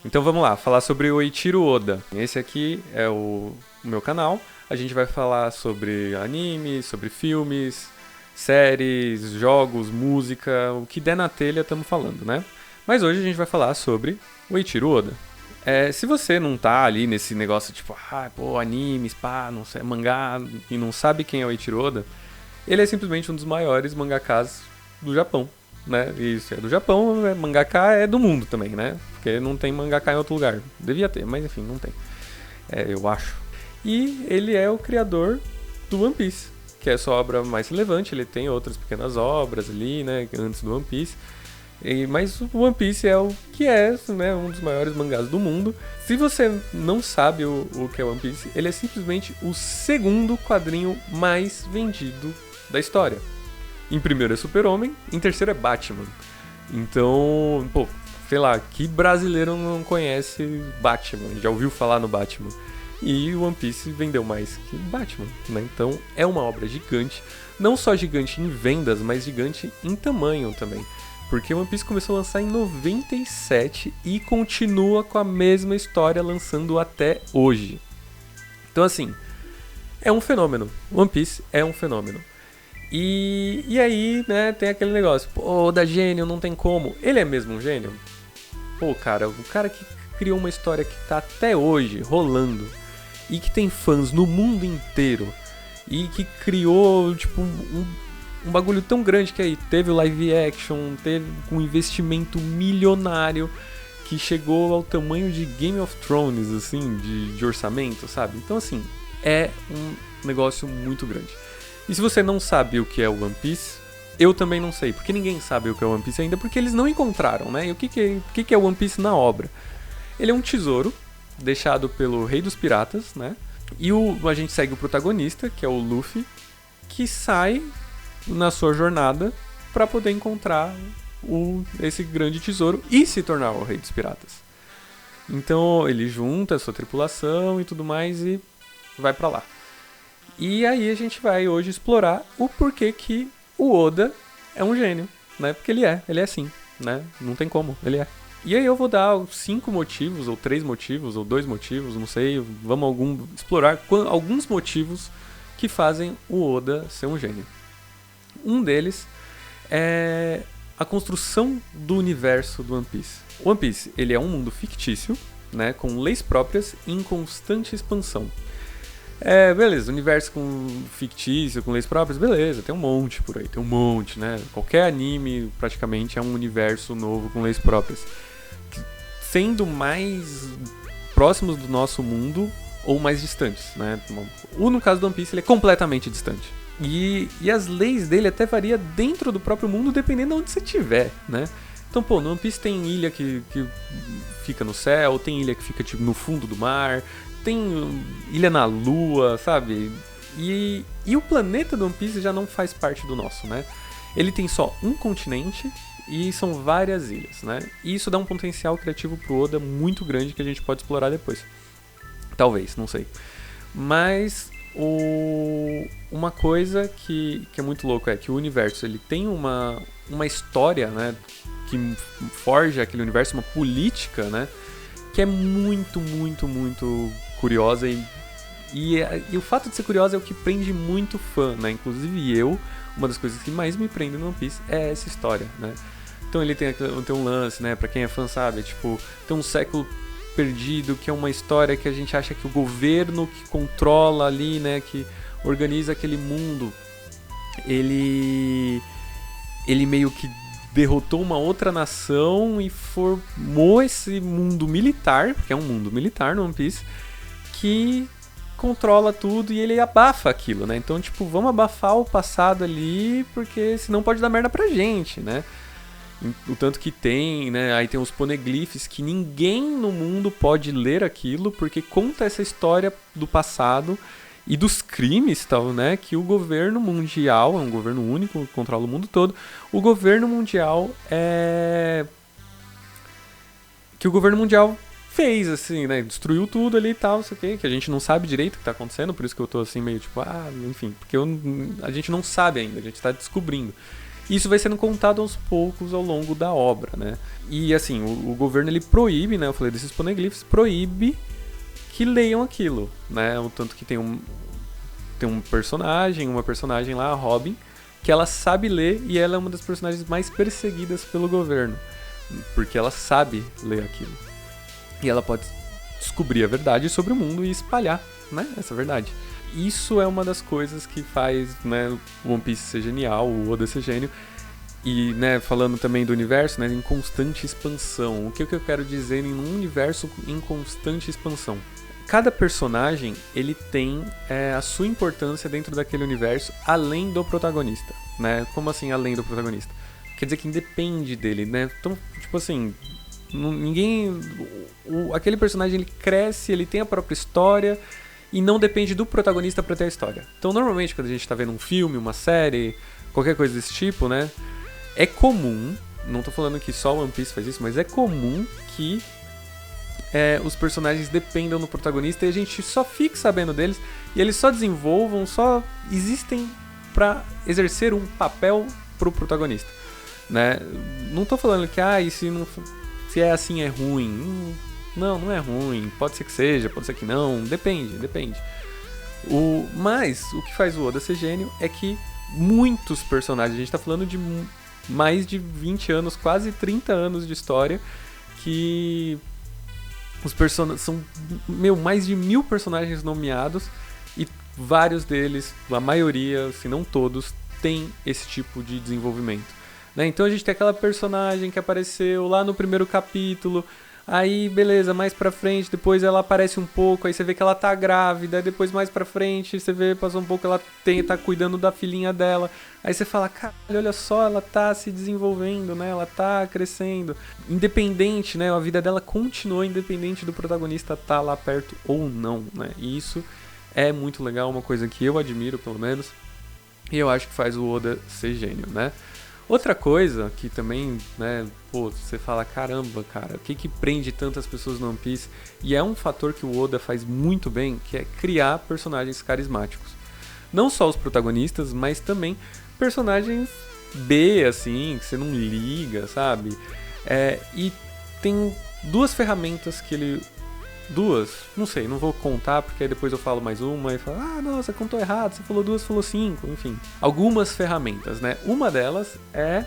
Então vamos lá, falar sobre o Eiichiro Oda. Esse aqui é o meu canal. A gente vai falar sobre anime, sobre filmes, séries, jogos, música, o que der na telha estamos falando, né? Mas hoje a gente vai falar sobre o Eiichiro Oda. Se você não tá ali nesse negócio tipo, animes, não sei, mangá, e não sabe quem é o Eiichiro Oda, ele é simplesmente um dos maiores mangakas do Japão, né? Isso é do Japão, mangaka é do mundo também, né? Porque não tem mangaka em outro lugar. Devia ter, mas enfim, não tem. Eu acho. E ele é o criador do One Piece, que é a sua obra mais relevante. Ele tem outras pequenas obras ali, né? Antes do One Piece. Mas o One Piece é o que é, né, um dos maiores mangás do mundo. Se você não sabe o que é One Piece, ele é simplesmente o segundo quadrinho mais vendido da história. Em primeiro é Super-Homem, em terceiro é Batman. Então, sei lá, que brasileiro não conhece Batman, já ouviu falar no Batman? E o One Piece vendeu mais que Batman, né? Então é uma obra gigante, não só gigante em vendas, mas gigante em tamanho também. Porque One Piece começou a lançar em 97 e continua com a mesma história lançando até hoje. Então assim, é um fenômeno. One Piece é um fenômeno. E aí, né, tem aquele negócio, Oda gênio, não tem como. Ele é mesmo um gênio? O cara que criou uma história que tá até hoje rolando e que tem fãs no mundo inteiro e que criou, tipo, um bagulho tão grande que aí teve o live action, teve um investimento milionário que chegou ao tamanho de Game of Thrones, assim, de orçamento, sabe? Então, assim, é um negócio muito grande. E se você não sabe o que é o One Piece, eu também não sei, porque ninguém sabe o que é o One Piece ainda, porque eles não encontraram, né? E o que é o One Piece na obra? Ele é um tesouro deixado pelo Rei dos Piratas, né? E a gente segue o protagonista, que é o Luffy, que sai na sua jornada para poder encontrar esse grande tesouro e se tornar o Rei dos Piratas. Então ele junta a sua tripulação e tudo mais e vai para lá. E aí a gente vai hoje explorar o porquê que o Oda é um gênio, né? Porque ele é assim, né? Não tem como, ele é. E aí eu vou dar 5 motivos, ou 3 motivos, ou 2 motivos, não sei, vamos explorar alguns motivos que fazem o Oda ser um gênio. Um deles é a construção do universo do One Piece. O One Piece, ele é um mundo fictício, né, com leis próprias e em constante expansão. Beleza, universo fictício, com leis próprias, beleza, tem um monte por aí, tem um monte, né? Qualquer anime praticamente é um universo novo com leis próprias. Sendo mais próximos do nosso mundo ou mais distantes, né? No caso do One Piece, ele é completamente distante. E as leis dele até variam dentro do próprio mundo, dependendo de onde você estiver, né? Então, no One Piece tem ilha que fica no céu, tem ilha que fica tipo, no fundo do mar, tem ilha na lua, sabe? E o planeta do One Piece já não faz parte do nosso, né? Ele tem só um continente e são várias ilhas, né? E isso dá um potencial criativo pro Oda muito grande que a gente pode explorar depois. Talvez, não sei. Mas uma coisa que é muito louco é que o universo ele tem uma história, né? Que forja aquele universo, uma política, né? Que é muito, muito, muito curiosa e o fato de ser curiosa é o que prende muito fã, né? Inclusive uma das coisas que mais me prende no One Piece é essa história, né? Então ele tem um lance, né? Pra quem é fã sabe, tipo, tem um século perdido, que é uma história que a gente acha que o governo que controla ali, né? Que organiza aquele mundo, ele meio que derrotou uma outra nação e formou esse mundo militar, porque é um mundo militar no One Piece, que controla tudo e ele abafa aquilo, né? Então, tipo, vamos abafar o passado ali, porque senão pode dar merda pra gente, né? O tanto que tem, né? Aí tem os poneglyphs que ninguém no mundo pode ler aquilo, porque conta essa história do passado e dos crimes, tal, né? Que o governo mundial, é um governo único, que controla o mundo todo. O governo mundial que o governo mundial fez, assim, né? Destruiu tudo ali e tal, não sei o que a gente não sabe direito o que tá acontecendo, por isso que eu tô assim meio tipo, enfim, porque a gente não sabe ainda, a gente tá descobrindo. Isso vai sendo contado aos poucos ao longo da obra, né? E assim, o governo ele proíbe, né? Eu falei desses poneglyphs, proíbe que leiam aquilo, né? O tanto que tem uma personagem lá, a Robin, que ela sabe ler e ela é uma das personagens mais perseguidas pelo governo, porque ela sabe ler aquilo. E ela pode descobrir a verdade sobre o mundo e espalhar, né, essa verdade. Isso é uma das coisas que faz, né, o One Piece ser genial, o Oda ser gênio. E, né, falando também do universo, né, em constante expansão. O que eu quero dizer em um universo em constante expansão? Cada personagem, ele tem a sua importância dentro daquele universo, além do protagonista, né? Como assim, além do protagonista? Quer dizer que independe dele, né? Então, tipo assim, aquele personagem, ele cresce, ele tem a própria história e não depende do protagonista para ter a história. Então, normalmente, quando a gente tá vendo um filme, uma série, qualquer coisa desse tipo, né? É comum, não tô falando que só One Piece faz isso, mas é comum que os personagens dependam do protagonista e a gente só fique sabendo deles e eles só desenvolvam, só existem pra exercer um papel pro protagonista, né? Não tô falando que se é assim é ruim. Não é ruim, pode ser que seja, pode ser que não, depende. Mas o que faz o Oda ser gênio é que muitos personagens, a gente tá falando de mais de 20 anos, quase 30 anos de história, que os personagens são, mais de 1000 personagens nomeados e vários deles, a maioria, se não todos, tem esse tipo de desenvolvimento, né? Então a gente tem aquela personagem que apareceu lá no primeiro capítulo, aí beleza, mais pra frente, depois ela aparece um pouco, aí você vê que ela tá grávida, aí depois mais pra frente, você vê, passou um pouco, ela tá cuidando da filhinha dela, aí você fala, caralho, olha só, ela tá se desenvolvendo, né, ela tá crescendo, independente, né, a vida dela continua independente do protagonista tá lá perto ou não, né, e isso é muito legal, uma coisa que eu admiro, pelo menos, e eu acho que faz o Oda ser gênio, né. Outra coisa que também, né, você fala, caramba, cara, o que prende tantas pessoas no One Piece? E é um fator que o Oda faz muito bem, que é criar personagens carismáticos. Não só os protagonistas, mas também personagens B, assim, que você não liga, sabe? E tem duas ferramentas que ele... não sei, não vou contar, porque aí depois eu falo mais uma e falo, nossa, contou errado, você falou 2, falou 5, enfim. Algumas ferramentas, né? Uma delas é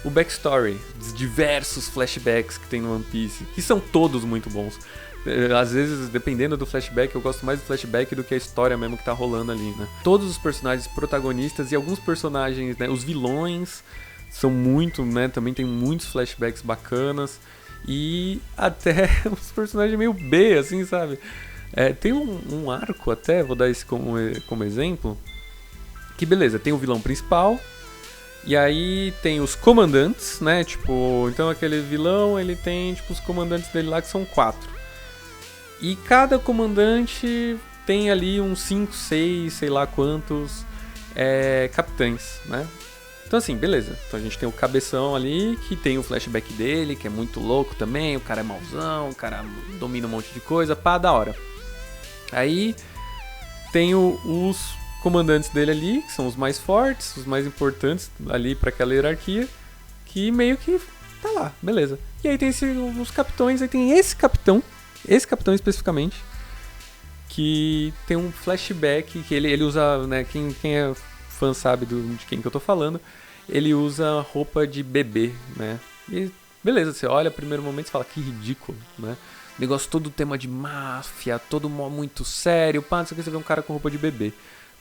o backstory, os diversos flashbacks que tem no One Piece, que são todos muito bons. Às vezes, dependendo do flashback, eu gosto mais do flashback do que a história mesmo que tá rolando ali, né? Todos os personagens protagonistas e alguns personagens, né, os vilões, são muito, né, também tem muitos flashbacks bacanas. E até os personagens meio B, assim, sabe? Tem um arco até, vou dar esse como exemplo, que beleza, tem o vilão principal, e aí tem os comandantes, né? Tipo, então aquele vilão, ele tem tipo os comandantes dele lá que são 4. E cada comandante tem ali uns 5, 6, sei lá quantos capitães, né? Então assim, beleza. Então a gente tem o cabeção ali, que tem o flashback dele, que é muito louco também, o cara é mauzão, o cara domina um monte de coisa, da hora. Aí tem os comandantes dele ali, que são os mais fortes, os mais importantes ali pra aquela hierarquia, que meio que tá lá, beleza. E aí tem os capitães, aí tem esse capitão especificamente, que tem um flashback que ele usa, né, quem é fã sabe de quem que eu tô falando, ele usa roupa de bebê, né? E beleza, você olha no primeiro momento e fala, que ridículo, né? Negócio todo tema de máfia, todo muito sério, não sei o que, você vê um cara com roupa de bebê.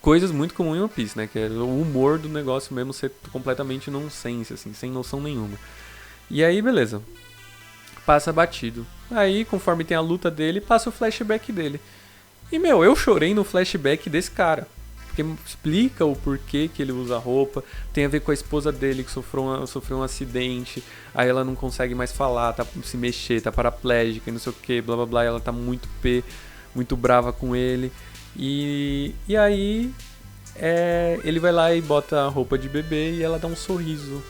Coisas muito comuns em One Piece, né? Que é o humor do negócio mesmo ser completamente nonsense, assim, sem noção nenhuma. E aí, beleza. Passa batido. Aí, conforme tem a luta dele, passa o flashback dele. E, eu chorei no flashback desse cara. Porque explica o porquê que ele usa roupa, tem a ver com a esposa dele que sofreu um acidente, aí ela não consegue mais falar, se mexer, tá paraplégica e não sei o que, blá blá blá, e ela tá muito muito brava com ele. E aí ele vai lá e bota a roupa de bebê e ela dá um sorriso.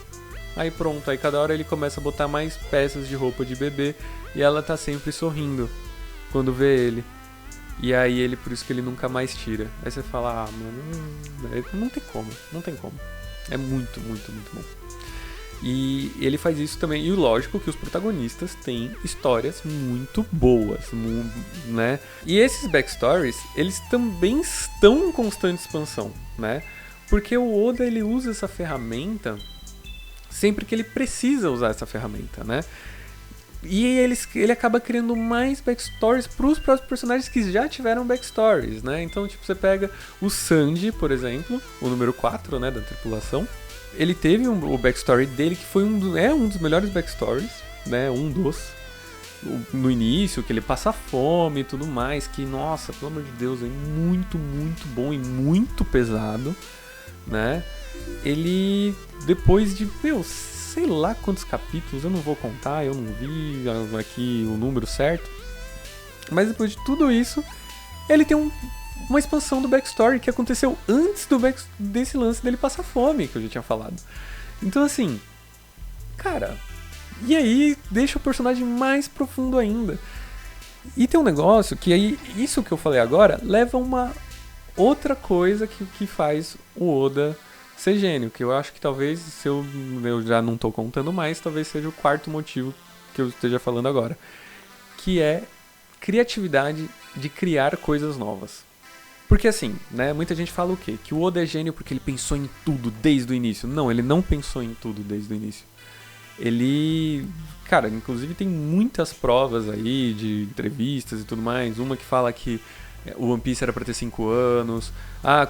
Aí pronto, aí cada hora ele começa a botar mais peças de roupa de bebê e ela tá sempre sorrindo quando vê ele. E aí por isso que ele nunca mais tira. Aí você fala, mano, não tem como. É muito, muito, muito bom. E ele faz isso também, e lógico que os protagonistas têm histórias muito boas, né? E esses backstories, eles também estão em constante expansão, né? Porque o Oda, ele usa essa ferramenta sempre que ele precisa usar essa ferramenta, né? E ele acaba criando mais backstories pros próprios personagens que já tiveram backstories, né? Então, tipo, você pega o Sanji, por exemplo, o número 4, né, da tripulação. Ele teve o backstory dele, que foi um dos melhores backstories, né? No início, que ele passa fome e tudo mais, que, nossa, pelo amor de Deus, é muito, muito bom e muito pesado, né? Ele, depois de, sei lá quantos capítulos, eu não vou contar, eu não vi aqui o número certo, mas depois de tudo isso, ele tem uma expansão do backstory que aconteceu antes desse lance dele passar fome, que eu já tinha falado. Então, assim, cara, e aí deixa o personagem mais profundo ainda. E tem um negócio que aí, isso que eu falei agora, leva a uma outra coisa que faz o Oda ser gênio, que eu acho que talvez, se eu já não tô contando mais, talvez seja o quarto motivo que eu esteja falando agora, que é criatividade de criar coisas novas. Porque assim, né, muita gente fala o quê? Que o Oda é gênio porque ele pensou em tudo desde o início. Não, ele não pensou em tudo desde o início. Ele, cara, inclusive tem muitas provas aí de entrevistas e tudo mais. Uma que fala que o One Piece era pra ter 5 anos.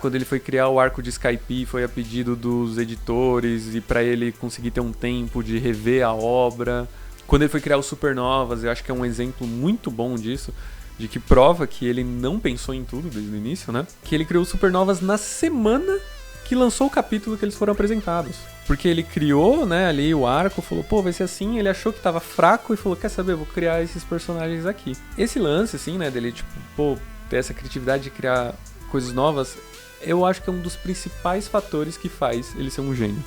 Quando ele foi criar o arco de Skypiea foi a pedido dos editores e pra ele conseguir ter um tempo de rever a obra. Quando ele foi criar o Supernovas, eu acho que é um exemplo muito bom disso, de que prova que ele não pensou em tudo desde o início, né? Que ele criou o Supernovas na semana que lançou o capítulo que eles foram apresentados. Porque ele criou, né, ali o arco, falou, vai ser assim, ele achou que tava fraco e falou, quer saber, vou criar esses personagens aqui. Esse lance, assim, né, dele, tipo, ter essa criatividade de criar coisas novas, eu acho que é um dos principais fatores que faz ele ser um gênio.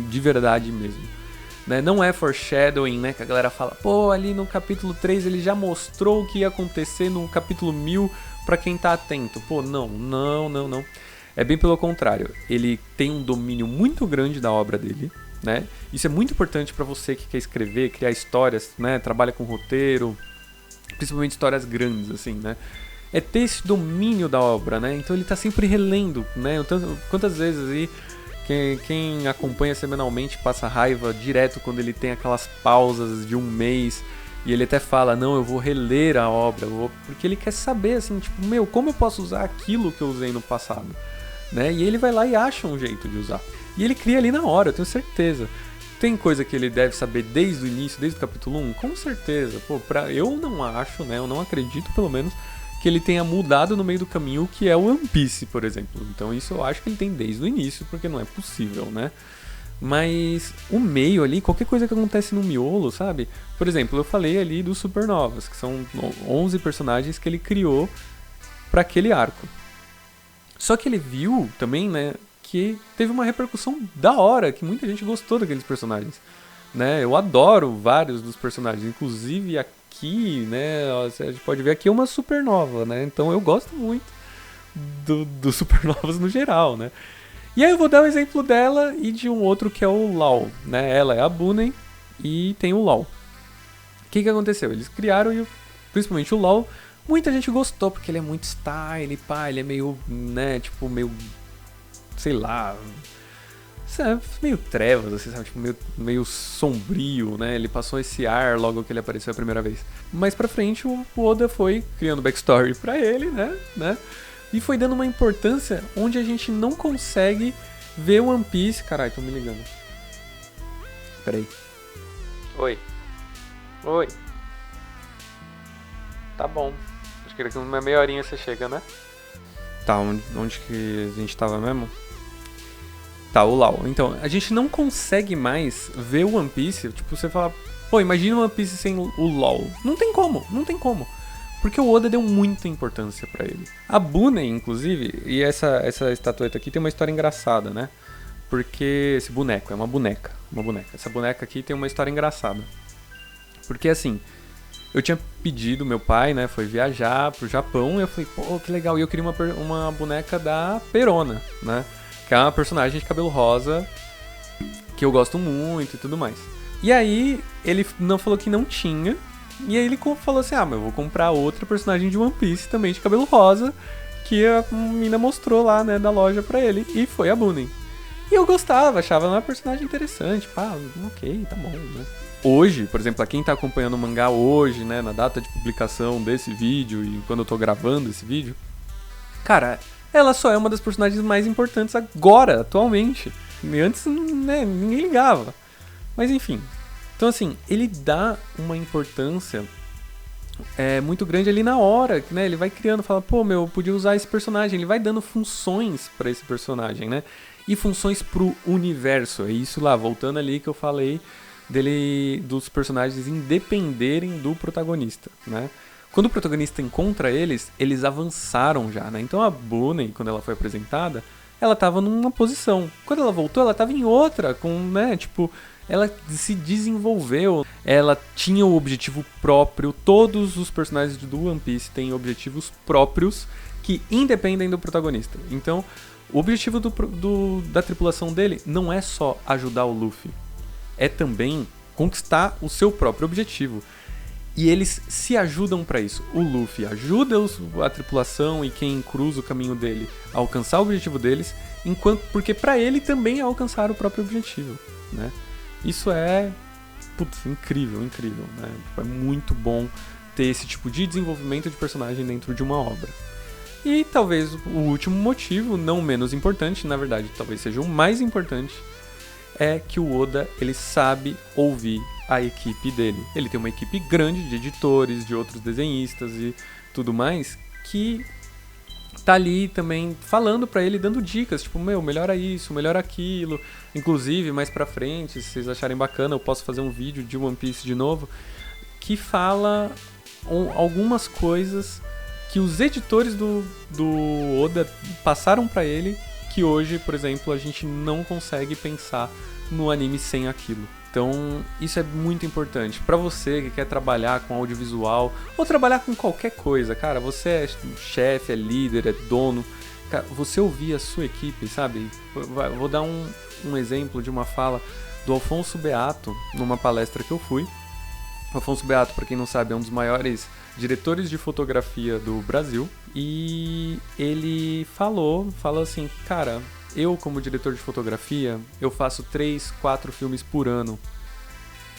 De verdade mesmo. Né? Não é foreshadowing, né? Que a galera fala, ali no capítulo 3 ele já mostrou o que ia acontecer no capítulo 1000 pra quem tá atento. Não. É bem pelo contrário. Ele tem um domínio muito grande da obra dele, né? Isso é muito importante pra você que quer escrever, criar histórias, né? Trabalha com roteiro, principalmente histórias grandes, assim, né? É ter esse domínio da obra, né? Então ele tá sempre relendo, né? Quantas vezes aí quem acompanha semanalmente passa raiva direto quando ele tem aquelas pausas de um mês e ele até fala, não, eu vou reler a obra, porque ele quer saber, assim, tipo, como eu posso usar aquilo que eu usei no passado, né? E ele vai lá e acha um jeito de usar. E ele cria ali na hora, eu tenho certeza. Tem coisa que ele deve saber desde o início, desde o capítulo 1? Com certeza. Eu não acho, né? Eu não acredito, pelo menos, que ele tenha mudado no meio do caminho, que é o One Piece, por exemplo. Então isso eu acho que ele tem desde o início, porque não é possível, né? Mas o meio ali, qualquer coisa que acontece no miolo, sabe? Por exemplo, eu falei ali dos Supernovas, que são 11 personagens que ele criou para aquele arco. Só que ele viu também, né, que teve uma repercussão da hora, que muita gente gostou daqueles personagens. Né? Eu adoro vários dos personagens, inclusive aqui, né, a gente pode ver aqui uma supernova, né? Então eu gosto muito do supernovas no geral, né? E aí eu vou dar um exemplo dela e de um outro que é o Law, né? Ela é a Bunen e tem o Law. O que aconteceu? Eles criaram, principalmente o Law, muita gente gostou porque ele é muito style, pá, ele é meio, né, tipo meio, sei lá, meio trevas, assim, sabe? Tipo, meio sombrio, né? Ele passou esse ar logo que ele apareceu a primeira vez. Mais pra frente, o Oda foi criando backstory pra ele, né? E foi dando uma importância onde a gente não consegue ver o One Piece. Caralho, tô me ligando. Peraí. Oi. Tá bom. Acho que daqui uma meia horinha você chega, né? Tá, onde que a gente tava mesmo? Tá, o Law. Então, a gente não consegue mais ver o One Piece. Tipo, você fala, imagina o One Piece sem o Law. Não tem como. Porque o Oda deu muita importância pra ele. A Bunen, inclusive, e essa estatueta aqui tem uma história engraçada, né? Porque esse boneco é uma boneca. Essa boneca aqui tem uma história engraçada. Porque assim, eu tinha pedido, meu pai, né, foi viajar pro Japão, e eu falei, que legal. E eu queria uma boneca da Perona, né? Que é uma personagem de cabelo rosa que eu gosto muito e tudo mais. E aí, ele não falou que não tinha, e aí ele falou assim, mas eu vou comprar outra personagem de One Piece também de cabelo rosa, que a mina mostrou lá, né, da loja pra ele, e foi a Boonen. E eu gostava, achava ela uma personagem interessante, ok, tá bom, né. Hoje, por exemplo, a quem tá acompanhando o mangá hoje, né, na data de publicação desse vídeo e quando eu tô gravando esse vídeo, cara, ela só é uma das personagens mais importantes agora, atualmente. E antes, né, ninguém ligava. Mas enfim. Então assim, ele dá uma importância muito grande ali na hora, né? Ele vai criando, fala, eu podia usar esse personagem. Ele vai dando funções pra esse personagem, né? E funções pro universo. É isso lá, voltando ali que eu falei dos personagens independerem do protagonista, né? Quando o protagonista encontra eles avançaram já, né? Então a Boonen, quando ela foi apresentada, ela tava numa posição. Quando ela voltou, ela tava em outra, ela se desenvolveu, ela tinha o objetivo próprio, todos os personagens do One Piece têm objetivos próprios que independem do protagonista. Então, o objetivo da tripulação dele não é só ajudar o Luffy, é também conquistar o seu próprio objetivo. E eles se ajudam pra isso. O Luffy ajuda a tripulação e quem cruza o caminho dele a alcançar o objetivo deles, porque pra ele também é alcançar o próprio objetivo, né? Isso é incrível, né? É muito bom ter esse tipo de desenvolvimento de personagem dentro de uma obra. E talvez o último motivo, não menos importante, na verdade, talvez seja o mais importante, é que o Oda, ele sabe ouvir a equipe dele. Ele tem uma equipe grande de editores, de outros desenhistas e tudo mais, que tá ali também falando pra ele, dando dicas, melhora isso, melhora aquilo. Inclusive, mais pra frente, se vocês acharem bacana, eu posso fazer um vídeo de One Piece de novo, que fala algumas coisas que os editores do Oda passaram pra ele, que hoje, por exemplo, a gente não consegue pensar no anime sem aquilo. Então, isso é muito importante. Pra você que quer trabalhar com audiovisual, ou trabalhar com qualquer coisa, cara, você é chefe, é líder, é dono, cara, você ouvir a sua equipe, sabe? Vou dar um exemplo de uma fala do Alfonso Beato, numa palestra que eu fui. O Alfonso Beato, pra quem não sabe, é um dos maiores diretores de fotografia do Brasil. E ele falou assim, cara, eu como diretor de fotografia, eu faço 3, 4 filmes por ano.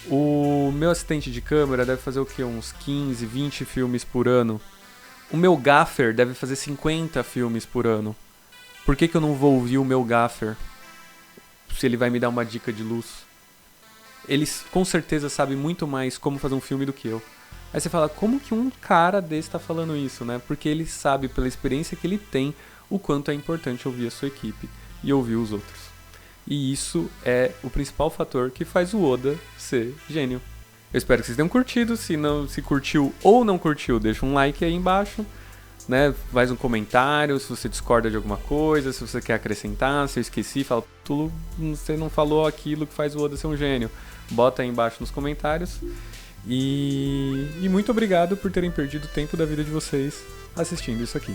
O meu assistente de câmera deve fazer o quê? Uns 15, 20 filmes por ano. O meu gaffer deve fazer 50 filmes por ano. Por que eu não vou ouvir o meu gaffer se ele vai me dar uma dica de luz? Ele com certeza sabe muito mais como fazer um filme do que eu. Aí você fala, como que um cara desse tá falando isso, né? Porque ele sabe, pela experiência que ele tem, o quanto é importante ouvir a sua equipe e ouvir os outros. E isso é o principal fator que faz o Oda ser gênio. Eu espero que vocês tenham curtido. Se curtiu ou não curtiu, deixa um like aí embaixo, né? Faz um comentário se você discorda de alguma coisa, se você quer acrescentar, se eu esqueci, fala, você não falou aquilo que faz o Oda ser um gênio. Bota aí embaixo nos comentários. E muito obrigado por terem perdido o tempo da vida de vocês assistindo isso aqui.